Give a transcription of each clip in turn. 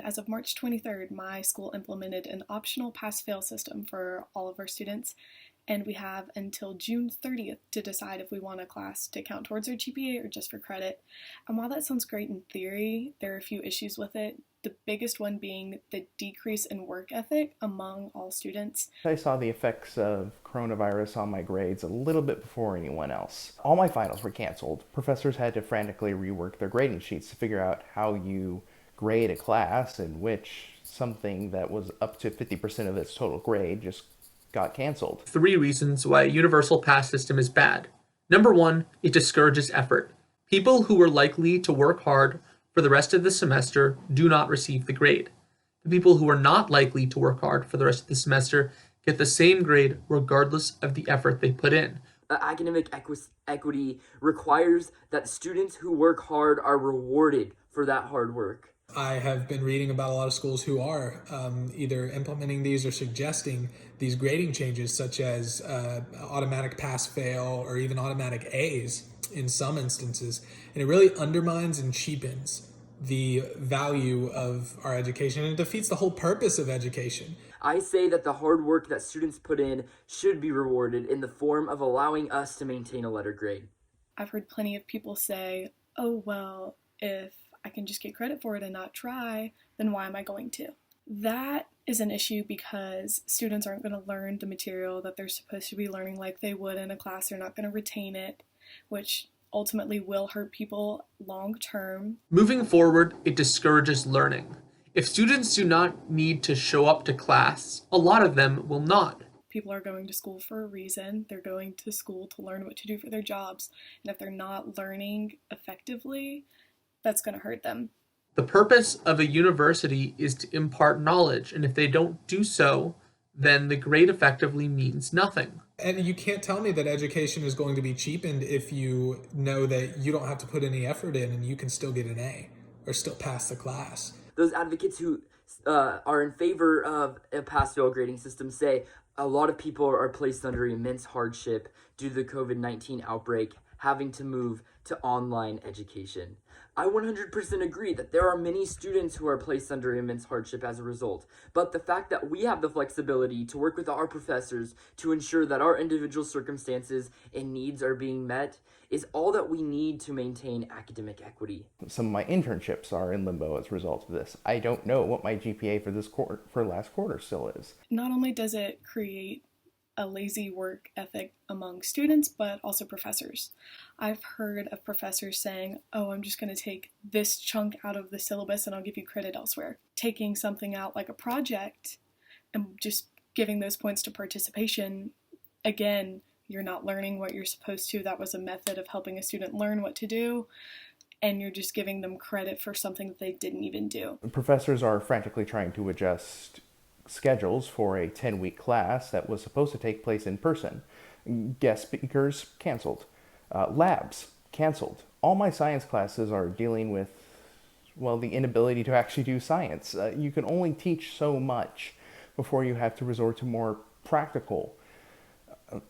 as of March 23rd, my school implemented an optional pass-fail system for all of our students, and we have until June 30th to decide if we want a class to count towards our GPA or just for credit. And while that sounds great in theory, there are a few issues with it, the biggest one being the decrease in work ethic among all students. I saw the effects of coronavirus on my grades a little bit before anyone else. All my finals were canceled. Professors had to frantically rework their grading sheets to figure out how you grade a class in which something that was up to 50% of its total grade just got canceled. 3 reasons why a universal pass system is bad. Number 1, it discourages effort. People who are likely to work hard for the rest of the semester do not receive the grade. The people who are not likely to work hard for the rest of the semester get the same grade regardless of the effort they put in. Academic equity requires that students who work hard are rewarded for that hard work. I have been reading about a lot of schools who are either implementing these or suggesting these grading changes, such as automatic pass-fail or even automatic A's in some instances. And it really undermines and cheapens the value of our education, and it defeats the whole purpose of education. I say that the hard work that students put in should be rewarded in the form of allowing us to maintain a letter grade. I've heard plenty of people say, oh, well, if I can just get credit for it and not try, then why am I going to? That is an issue because students aren't going to learn the material that they're supposed to be learning like they would in a class. They're not going to retain it, which ultimately will hurt people long term. Moving forward, it discourages learning. If students do not need to show up to class, a lot of them will not. People are going to school for a reason. They're going to school to learn what to do for their jobs. And if they're not learning effectively, that's going to hurt them. The purpose of a university is to impart knowledge, and if they don't do so, then the grade effectively means nothing. And you can't tell me that education is going to be cheapened if you know that you don't have to put any effort in and you can still get an A or still pass the class. Those advocates who are in favor of a pass-fail grading system say a lot of people are placed under immense hardship due to the COVID-19 outbreak, having to move to online education. I 100% agree that there are many students who are placed under immense hardship as a result, but the fact that we have the flexibility to work with our professors to ensure that our individual circumstances and needs are being met is all that we need to maintain academic equity. Some of my internships are in limbo as a result of this. I don't know what my GPA for last quarter still is. Not only does it create a lazy work ethic among students, but also professors. I've heard of professors saying, oh, I'm just going to take this chunk out of the syllabus and I'll give you credit elsewhere. Taking something out like a project and just giving those points to participation, again, you're not learning what you're supposed to. That was a method of helping a student learn what to do, and you're just giving them credit for something that they didn't even do. Professors are frantically trying to adjust schedules for a 10-week class that was supposed to take place in person. Guest speakers canceled. Labs canceled. All my science classes are dealing with, well, the inability to actually do science. You can only teach so much before you have to resort to more practical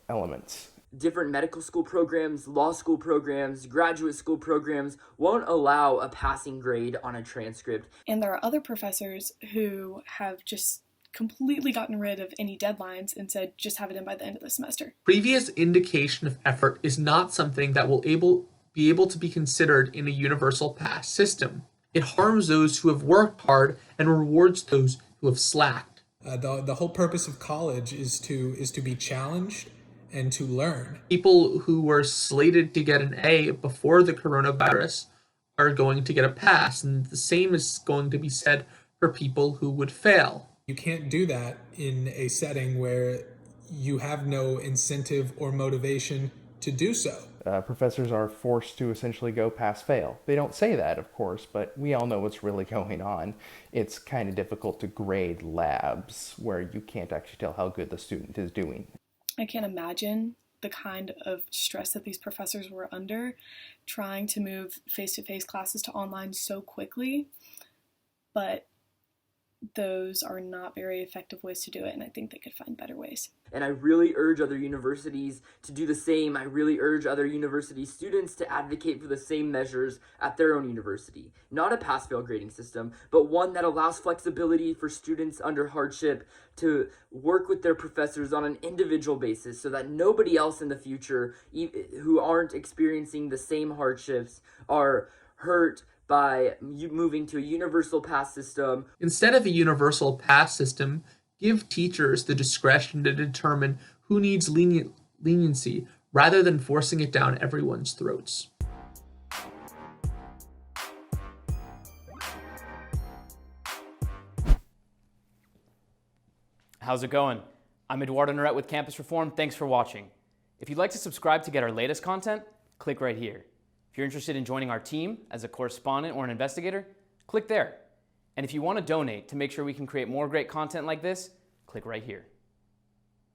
elements. Different medical school programs, law school programs, graduate school programs won't allow a passing grade on a transcript. And there are other professors who have just completely gotten rid of any deadlines and said just have it in by the end of the semester. Previous indication of effort is not something that will be able to be considered in a universal pass system. It harms those who have worked hard and rewards those who have slacked. The whole purpose of college is to be challenged and to learn. People who were slated to get an A before the coronavirus are going to get a pass, and the same is going to be said for people who would fail. You can't do that in a setting where you have no incentive or motivation to do so. Professors are forced to essentially go pass-fail. They don't say that, of course, but we all know what's really going on. It's kind of difficult to grade labs where you can't actually tell how good the student is doing. I can't imagine the kind of stress that these professors were under trying to move face-to-face classes to online so quickly, but those are not very effective ways to do it, and I think they could find better ways. And I really urge other universities to do the same. I really urge other university students to advocate for the same measures at their own university. Not a pass-fail grading system, but one that allows flexibility for students under hardship to work with their professors on an individual basis so that nobody else in the future who aren't experiencing the same hardships are hurt by moving to a universal pass system. Instead of a universal pass system, give teachers the discretion to determine who needs leniency rather than forcing it down everyone's throats. How's it going? I'm Eduardo Norette with Campus Reform. Thanks for watching. If you'd like to subscribe to get our latest content, click right here. If you're interested in joining our team as a correspondent or an investigator, click there. And if you want to donate to make sure we can create more great content like this, click right here.